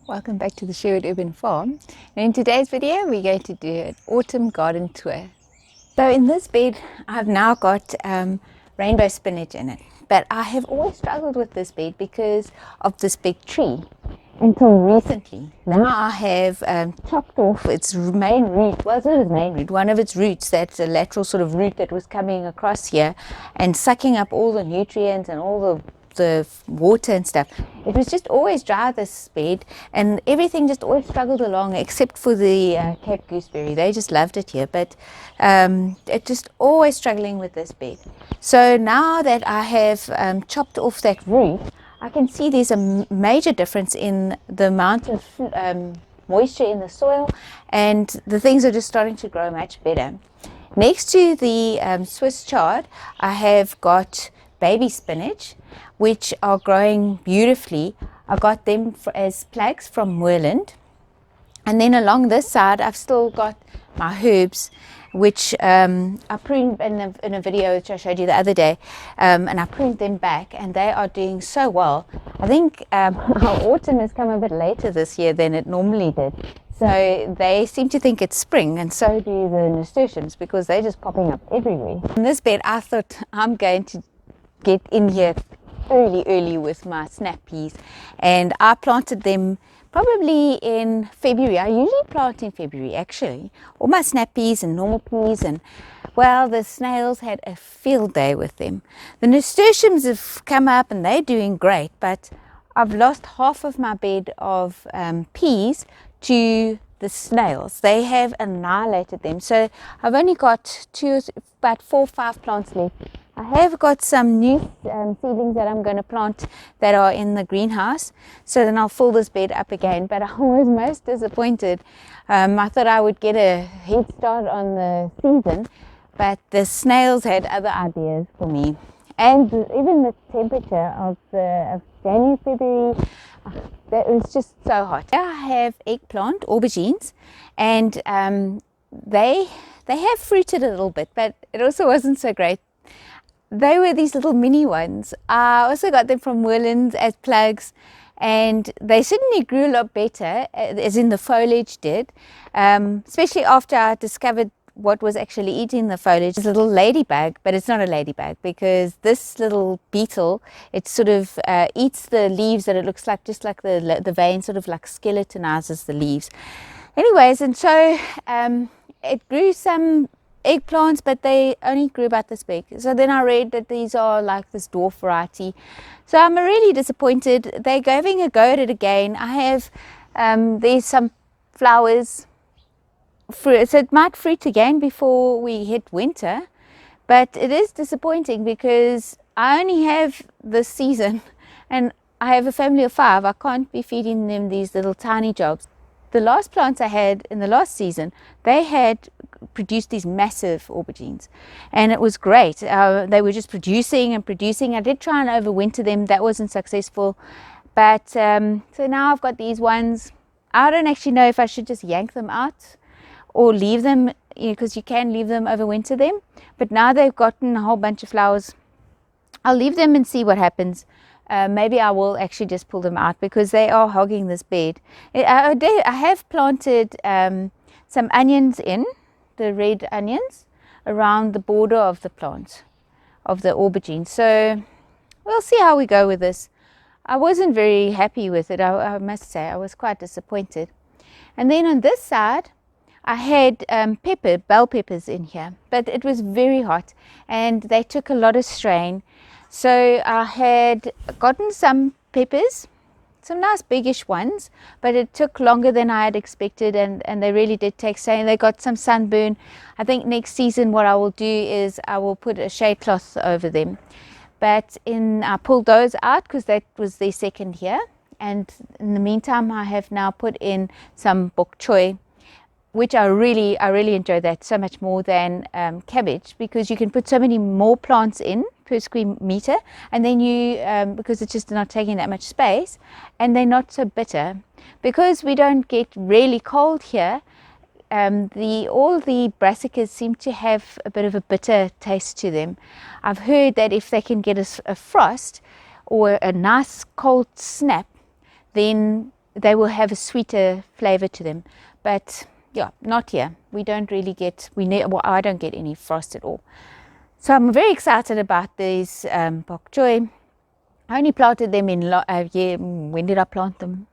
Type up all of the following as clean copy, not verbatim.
Welcome back to the Sherwood Urban Farm. And in today's video we're going to do an autumn garden tour. So in this bed I've now got rainbow spinach in it, but I have always struggled with this bed because of this big tree until recently. Now I have chopped off its main root. Well, it's not its main root, one of its roots, that's a lateral sort of root that was coming across here and sucking up all the nutrients and all the water and stuff. It was just always dry, this bed, and everything just always struggled along except for the Cape gooseberry. They just loved it here, but it just always struggling with this bed. So now that I have chopped off that root, I can see there's a major difference in the amount of moisture in the soil, and the things are just starting to grow much better. Next to the Swiss chard, I have got baby spinach, which are growing beautifully. I got them as plugs from Moreland. And then along this side, I've still got my herbs, which I pruned in a video which I showed you the other day, and I pruned them back, and they are doing so well. I think our autumn has come a bit later this year than it normally did. So they seem to think it's spring, and so do the nasturtiums, because they're just popping up everywhere. In this bed, I thought I'm going to get in here early with my snap peas, and I planted them probably in February. I usually plant in February, actually, all my snap peas and normal peas, and well, the snails had a field day with them. The nasturtiums have come up and they're doing great, but I've lost half of my bed of peas to the snails. They have annihilated them. So I've only got about 4 or 5 plants left. I have got some new seedlings that I'm going to plant that are in the greenhouse, so then I'll fill this bed up again. But I was most disappointed. I thought I would get a head start on the season, but the snails had other ideas for me. And even the temperature of January, February, that was just so hot. I have eggplant aubergines, and they have fruited a little bit, but it also wasn't so great. They were these little mini ones. I also got them from Moreland as plugs, and they certainly grew a lot better, as in the foliage did, especially after I discovered what was actually eating the foliage. It's a little ladybug, but it's not a ladybug, because this little beetle, it sort of eats the leaves, that it looks like just like the vein sort of like skeletonizes the leaves. Anyways, and so it grew some eggplants, but they only grew about this big. So then I read that these are like this dwarf variety. So I'm really disappointed. They're having a go at it again. I have there's some flowers, fruit, so it might fruit again before we hit winter, but it is disappointing because I only have this season and I have a family of 5. I can't be feeding them these little tiny jobs. The last plants I had in the last season, they had produced these massive aubergines, and it was great. They were just producing and producing. I did try and overwinter them. That wasn't successful, but so now I've got these ones. I don't actually know if I should just yank them out or leave them, because you can leave them, overwinter them, but now they've gotten a whole bunch of flowers. I'll leave them and see what happens. Maybe I will actually just pull them out, because they are hogging this bed. I have planted some onions in, the red onions, around the border of the plant, of the aubergine. So we'll see how we go with this. I wasn't very happy with it, I must say. I was quite disappointed. And then on this side, I had bell peppers in here, but it was very hot and they took a lot of strain. So I had gotten some peppers, some nice biggish ones, but it took longer than I had expected, and they really did take strain. They got some sunburn. I think next season what I will do is I will put a shade cloth over them. But I pulled those out because that was their second here. And in the meantime, I have now put in some Bok Choy, which I really enjoy that so much more than cabbage, because you can put so many more plants in per square meter, and then you because it's just not taking that much space, and they're not so bitter. Because we don't get really cold here, all the brassicas seem to have a bit of a bitter taste to them. I've heard that if they can get a frost or a nice cold snap, then they will have a sweeter flavor to them. But yeah, not here. We don't really get, well, I don't get any frost at all. So I'm very excited about these Bok Choy. I only planted them in, when did I plant them?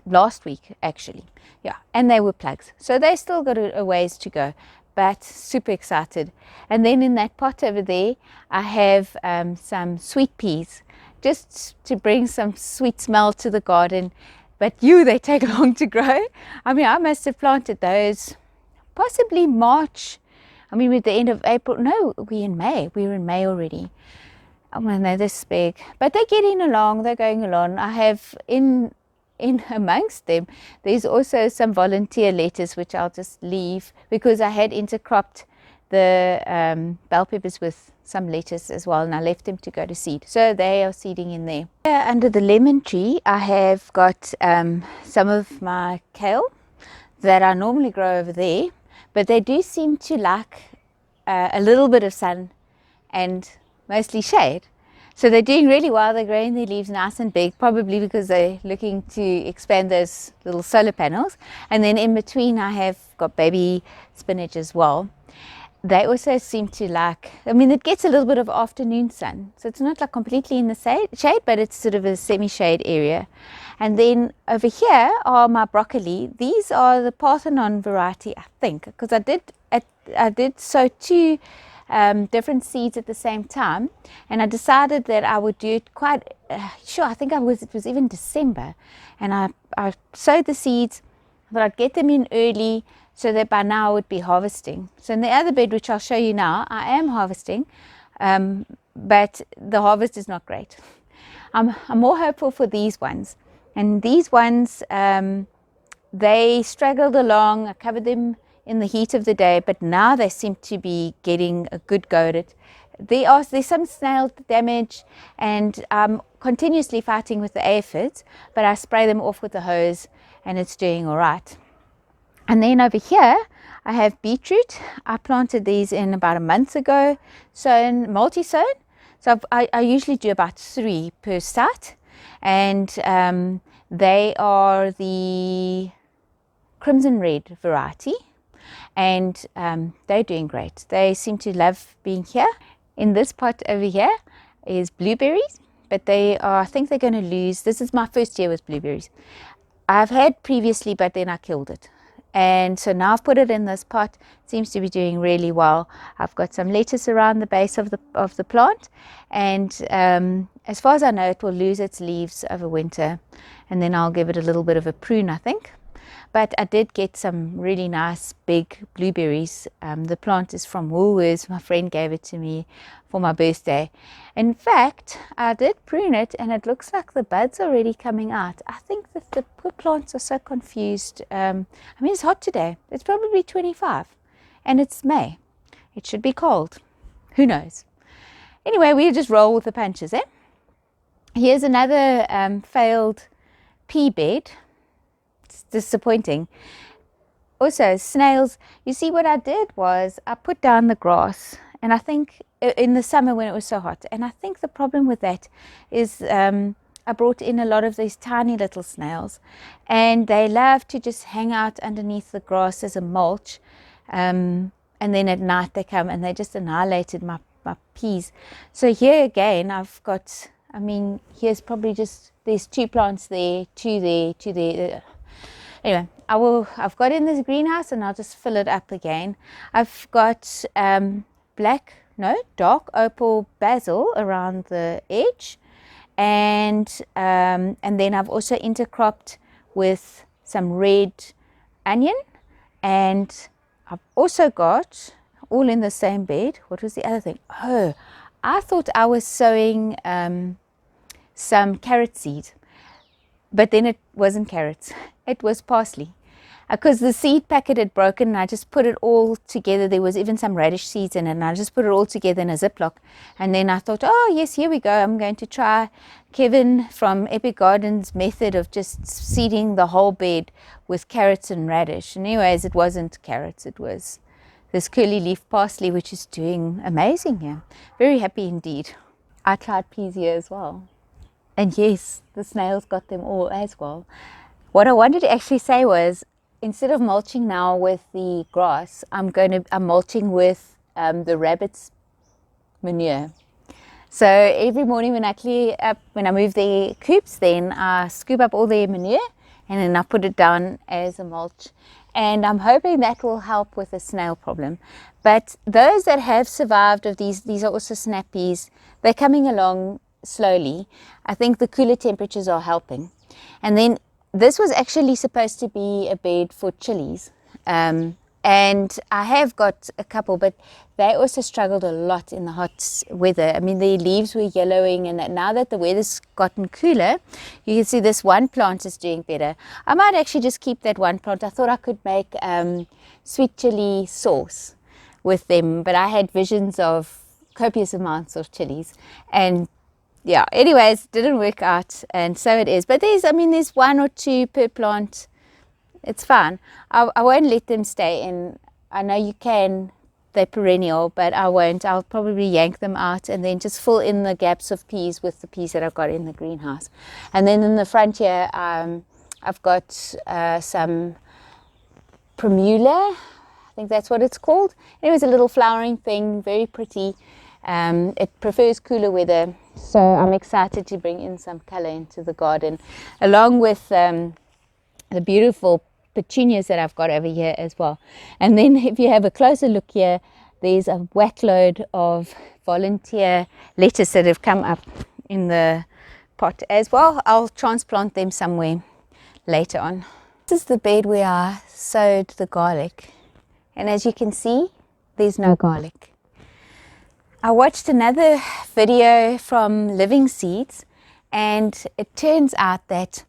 Last week, actually. Yeah, and they were plugs. So they still got a ways to go, but super excited. And then in that pot over there, I have some sweet peas, just to bring some sweet smell to the garden. But they take long to grow. I mean, I must have planted those possibly March. I mean, with the end of April. No, we're in May. We're in May already. Oh, man, they're this big. But they're getting along. They're going along. I have in amongst them, there's also some volunteer lettuce, which I'll just leave because I had intercropped the bell peppers with some lettuce as well, and I left them to go to seed. So they are seeding in there. Here under the lemon tree, I have got some of my kale that I normally grow over there, but they do seem to like a little bit of sun and mostly shade. So they're doing really well. They're growing their leaves nice and big, probably because they're looking to expand those little solar panels. And then in between, I have got baby spinach as well. They also seem to like, I mean, it gets a little bit of afternoon sun. So it's not like completely in the shade, but it's sort of a semi-shade area. And then over here are my broccoli. These are the Parthenon variety, I think, because I did sow two different seeds at the same time, and I decided that I would do it quite I think it was even December, and I sowed the seeds, but I'd get them in early so that by now I would be harvesting. So in the other bed, which I'll show you now, I am harvesting, but the harvest is not great. I'm more hopeful for these ones, and these ones they struggled along. I covered them in the heat of the day, but now they seem to be getting a good go at it. There's some snail damage, and I'm continuously fighting with the aphids, but I spray them off with the hose and it's doing all right. And then over here I have beetroot. I planted these in about a month ago, multi-sown. So I usually do about 3 per site, and they are the crimson red variety. And they're doing great. They seem to love being here. In this pot over here is blueberries, but I think they're going to lose. This is my first year with blueberries. I've had previously, but then I killed it. And so now I've put it in this pot. It seems to be doing really well. I've got some lettuce around the base of the plant, and as far as I know, it will lose its leaves over winter, and then I'll give it a little bit of a prune, I think. But I did get some really nice big blueberries. The plant is from Woolworths. My friend gave it to me for my birthday. In fact, I did prune it, and it looks like the buds are already coming out. I think that the poor plants are so confused. I mean, it's hot today. It's probably 25, and it's May. It should be cold. Who knows? Anyway, we'll just roll with the punches, eh? Here's another failed pea bed. It's disappointing. Also, snails. You see, what I did was I put down the grass, and I think in the summer when it was so hot, and I think the problem with that is I brought in a lot of these tiny little snails, and they love to just hang out underneath the grass as a mulch, and then at night they come and they just annihilated my peas. So here again I've got, I mean, here's probably just, there's 2 plants there, 2 there, 2 there. Anyway, I've got in this greenhouse, and I'll just fill it up again. I've got dark opal basil around the edge, and then I've also intercropped with some red onion, and I've also got, all in the same bed, what was the other thing? Oh, I thought I was sowing some carrot seed, but then it wasn't carrots, it was parsley, because the seed packet had broken, and I just put it all together. There was even some radish seeds in it, and I just put it all together in a Ziploc. And then I thought, oh yes, here we go, I'm going to try Kevin from Epic Gardens method of just seeding the whole bed with carrots and radish. And anyways, it wasn't carrots, it was this curly leaf parsley, which is doing amazing here. Very happy indeed. I tried peas here as well, and yes, the snails got them all as well. What I wanted to actually say was, instead of mulching now with the grass, I'm mulching with the rabbits' manure. So every morning when I clear up, when I move the coops, then I scoop up all their manure and then I put it down as a mulch. And I'm hoping that will help with the snail problem. But those that have survived of these are also snappies. They're coming along slowly. I think the cooler temperatures are helping. And then this was actually supposed to be a bed for chilies. And I have got a couple, but they also struggled a lot in the hot weather. I mean, the leaves were yellowing, and now that the weather's gotten cooler, you can see this one plant is doing better. I might actually just keep that one plant. I thought I could make sweet chili sauce with them, but I had visions of copious amounts of chilies, and yeah, anyways, didn't work out, and so it is. But there's one or two per plant. It's fine. I won't let them stay in. I know you can, they're perennial, but I won't. I'll probably yank them out and then just fill in the gaps of peas with the peas that I've got in the greenhouse. And then in the front here, I've got some primula. I think that's what it's called. It was a little flowering thing, very pretty. It prefers cooler weather, so I'm excited to bring in some color into the garden, along with the beautiful petunias that I've got over here as well. And then if you have a closer look here, there's a whackload of volunteer lettuce that have come up in the pot as well. I'll transplant them somewhere later on. This is the bed where I sowed the garlic, and as you can see, there's no garlic. I watched another video from Living Seeds, and it turns out that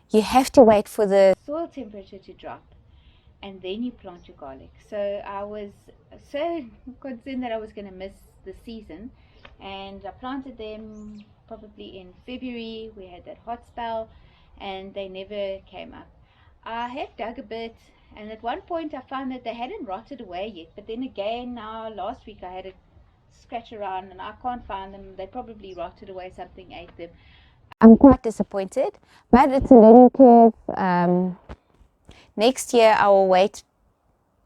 you have to wait for the soil temperature to drop and then you plant your garlic. So I was so concerned that I was going to miss the season, and I planted them probably in February. We had that hot spell and they never came up. I have dug a bit, and at one point I found that they hadn't rotted away yet, but then again now last week I had a scratch around and I can't find them. They probably rotted away, something ate them. I'm quite disappointed, but it's a learning curve. Next year I will wait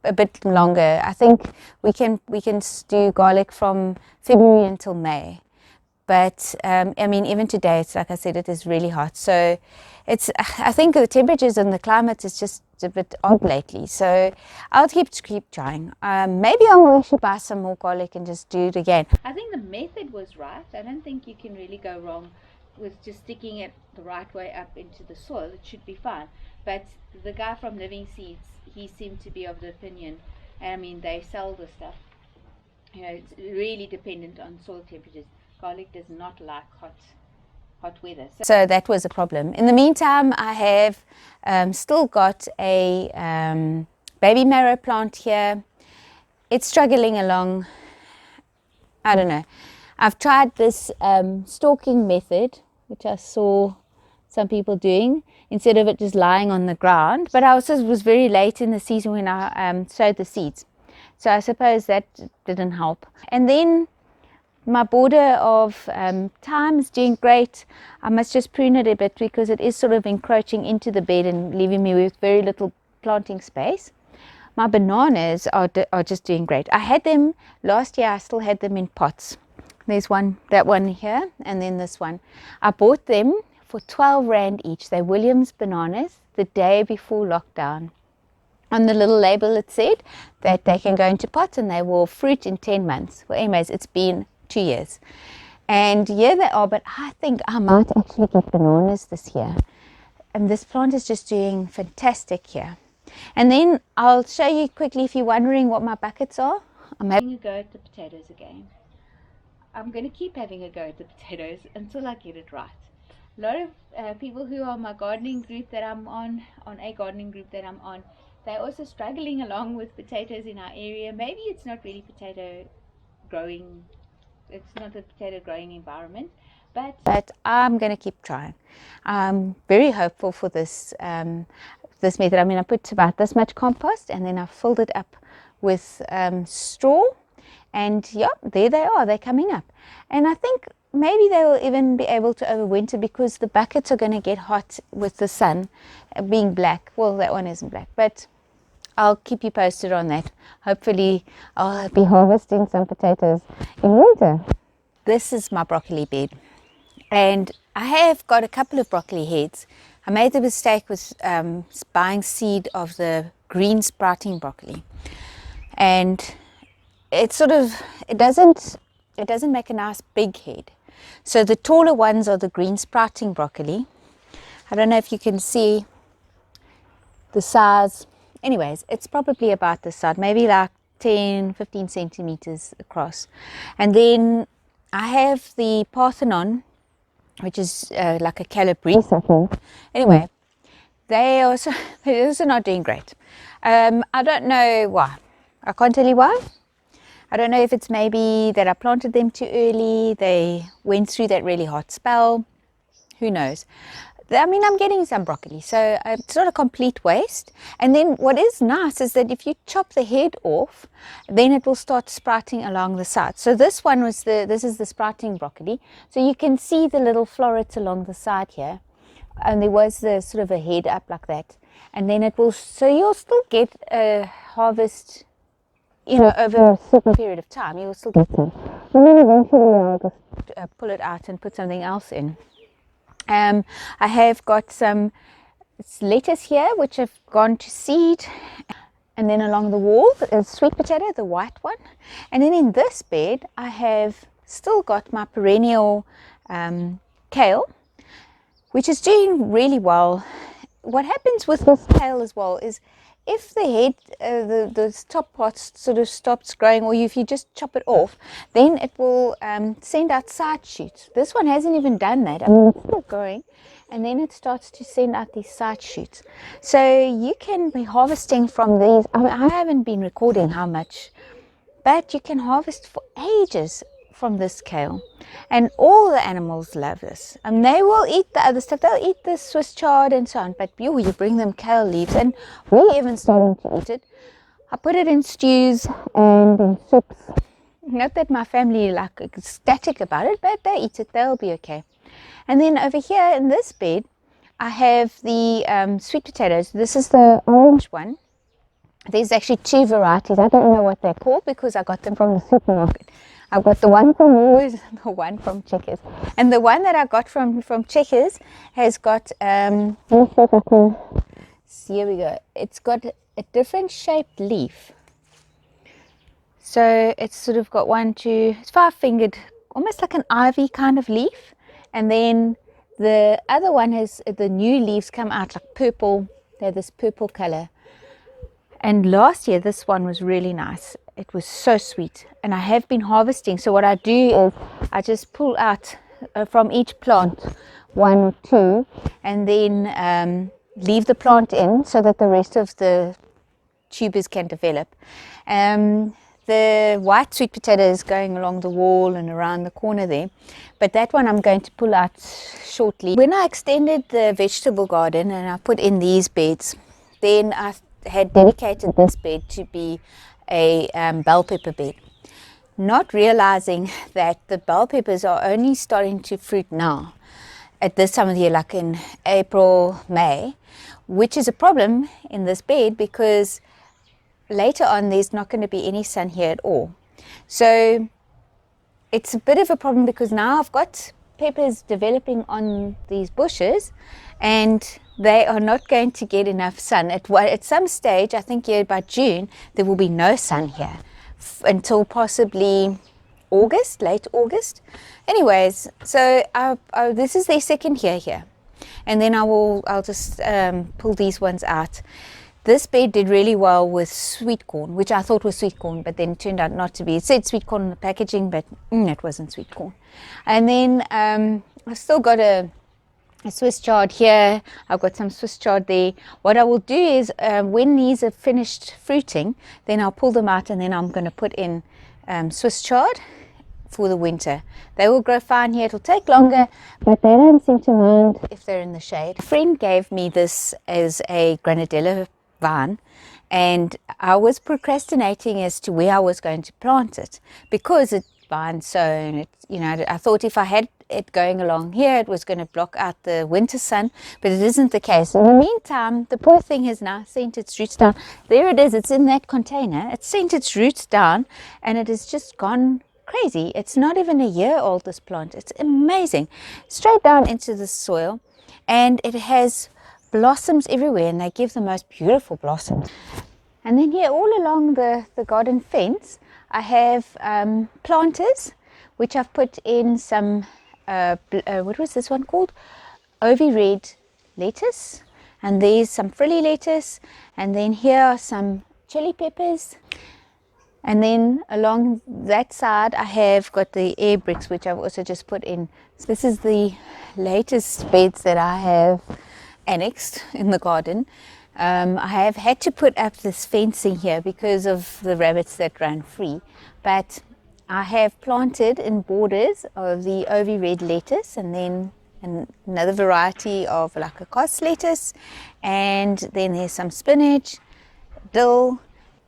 a bit longer. I think we can do garlic from February until May. But I mean, even today, it's like I said, it is really hot. So I think the temperatures and the climate is just a bit odd lately. So I'll keep trying. Maybe I will actually buy some more garlic and just do it again. I think the method was right. I don't think you can really go wrong with just sticking it the right way up into the soil. It should be fine. But the guy from Living Seeds, he seemed to be of the opinion, and I mean, they sell the stuff. You know, it's really dependent on soil temperatures. Garlic does not like hot weather. So that was a problem. In the meantime, I have still got a baby marrow plant here. It's struggling along. I don't know. I've tried this stalking method, which I saw some people doing, instead of it just lying on the ground. But I also was very late in the season when I sowed the seeds. So I suppose that didn't help. And then my border of thyme is doing great. I must just prune it a bit because it is sort of encroaching into the bed and leaving me with very little planting space. My bananas are just doing great. I had them last year. I still had them in pots. There's that one here, and then this one. I bought them for 12 Rand each. They're Williams bananas, the day before lockdown. On the little label it said that they can go into pots and they will fruit in 10 months. Well, anyways, it's been 2 years. And here they are, but I think I might actually get bananas this year. And this plant is just doing fantastic here. And then I'll show you quickly, if you're wondering what my buckets are. I'm having a go at the potatoes again. I'm going to keep having a go at the potatoes until I get it right. A lot of people who are on my gardening group that I'm on a gardening group that I'm on, they're also struggling along with potatoes in our area. Maybe it's not really potato growing, it's not a potato growing environment, but I'm going to keep trying. I'm very hopeful for this this method. I mean, I put about this much compost and then I filled it up with straw. And yeah, there they are, they're coming up. And I think maybe they will even be able to overwinter because the buckets are going to get hot with the sun being black. Well, that one isn't black, but I'll keep you posted on that. Hopefully I'll be harvesting some potatoes in winter. This is my broccoli bed, and I have got a couple of broccoli heads. I made the mistake with buying seed of the green sprouting broccoli, and it doesn't make a nice big head. So the taller ones are the green sprouting broccoli. I don't know if you can see the size. Anyways, it's probably about this size, maybe like 10-15 centimeters across. And then I have the Parthenon, which is like a calabrese, I think. Anyway, they're also not doing great. I don't know why. I can't tell you why. I don't know if it's maybe that I planted them too early. They went through that really hot spell. Who knows? I mean, I'm getting some broccoli, so it's not a complete waste. And then what is nice is that if you chop the head off, then it will start sprouting along the side. So this is the sprouting broccoli. So you can see the little florets along the side here. And there was the sort of a head up like that. And then it will, so you'll still get a harvest, you know, over a certain period of time. You'll still get some. And then eventually I'll just pull it out and put something else in. I have got some lettuce here which have gone to seed, and then along the wall is sweet potato, the white one, and then in this bed I have still got my perennial kale, which is doing really well. What happens with this kale as well is if the head, the top part sort of stops growing, or if you just chop it off, then it will send out side shoots. This one hasn't even done that. I mean, it's still growing, and then it starts to send out these side shoots. So you can be harvesting from these. I mean, I haven't been recording how much, but you can harvest for ages from this kale, and all the animals love this. And they will eat the other stuff. They'll eat the Swiss chard and so on, but you bring them kale leaves, and we're even starting to eat it. I put it in stews and in soups. Not that my family like ecstatic about it, but they eat it. They'll be okay. And then over here in this bed I have the sweet potatoes. This is the orange one. There's actually two varieties. I don't know what they're called because I got them from the supermarket. I've got the one from Woolworths and the one from Checkers. And the one that I got from Checkers has got, here we go. It's got a different shaped leaf. So it's sort of got it's 5-fingered, almost like an ivy kind of leaf. And then the other one has, the new leaves come out like purple. They're this purple color. And last year this one was really nice. It was so sweet, and I have been harvesting. So what I do is I just pull out from each plant 1 or 2, and then leave the plant in so that the rest of the tubers can develop. The white sweet potato is going along the wall and around the corner there, but that one I'm going to pull out shortly. When I extended the vegetable garden and I put in these beds, then I had dedicated this bed to be a bell pepper bed, not realizing that the bell peppers are only starting to fruit now at this time of the year, like in April, May, which is a problem in this bed because later on there's not going to be any sun here at all. So it's a bit of a problem because now I've got peppers developing on these bushes and they are not going to get enough sun. At some stage, I think here by June, there will be no sun here until possibly August, late August. Anyways, so this is their second year here. And then I'll just pull these ones out. This bed did really well with sweet corn, which I thought was sweet corn, but then it turned out not to be. It said sweet corn in the packaging, but it wasn't sweet corn. And then I've still got a Swiss chard here. I've got some Swiss chard there. What I will do is when these are finished fruiting, then I'll pull them out and then I'm going to put in Swiss chard for the winter. They will grow fine here. It'll take longer, but they don't seem to mind if they're in the shade. A friend gave me this as a granadella vine, and I was procrastinating as to where I was going to plant it because it's vine sown. I thought if I had it going along here, it was going to block out the winter sun, but it isn't the case. In the meantime, the poor thing has now sent its roots down. There it is, it's in that container. It sent its roots down and it has just gone crazy. It's not even a year old, this plant. It's amazing. Straight down into the soil, and it has blossoms everywhere, and they give the most beautiful blossoms. And then here all along the garden fence, I have planters, which I've put in some, what was this one called? Ovie red lettuce. And there's some frilly lettuce. And then here are some chili peppers. And then along that side, I have got the air bricks, which I've also just put in. So this is the latest beds that I have annexed in the garden. I have had to put up this fencing here because of the rabbits that run free. But I have planted in borders of the Ovie red lettuce, and then another variety of like a cos lettuce. And then there's some spinach, dill.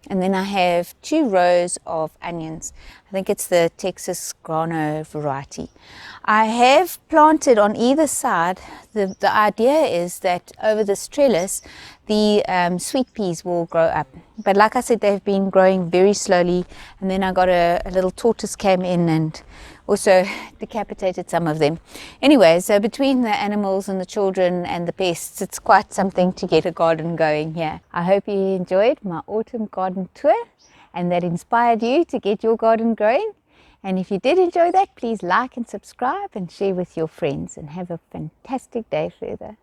And then I have 2 rows of onions. I think it's the Texas Grano variety. I have planted on either side. The idea is that over this trellis, the sweet peas will grow up. But like I said, they've been growing very slowly. And then I got a little tortoise came in and also decapitated some of them. Anyway, so between the animals and the children and the pests, it's quite something to get a garden going here. I hope you enjoyed my autumn garden tour and that inspired you to get your garden growing. And if you did enjoy that, please like and subscribe and share with your friends, and have a fantastic day further.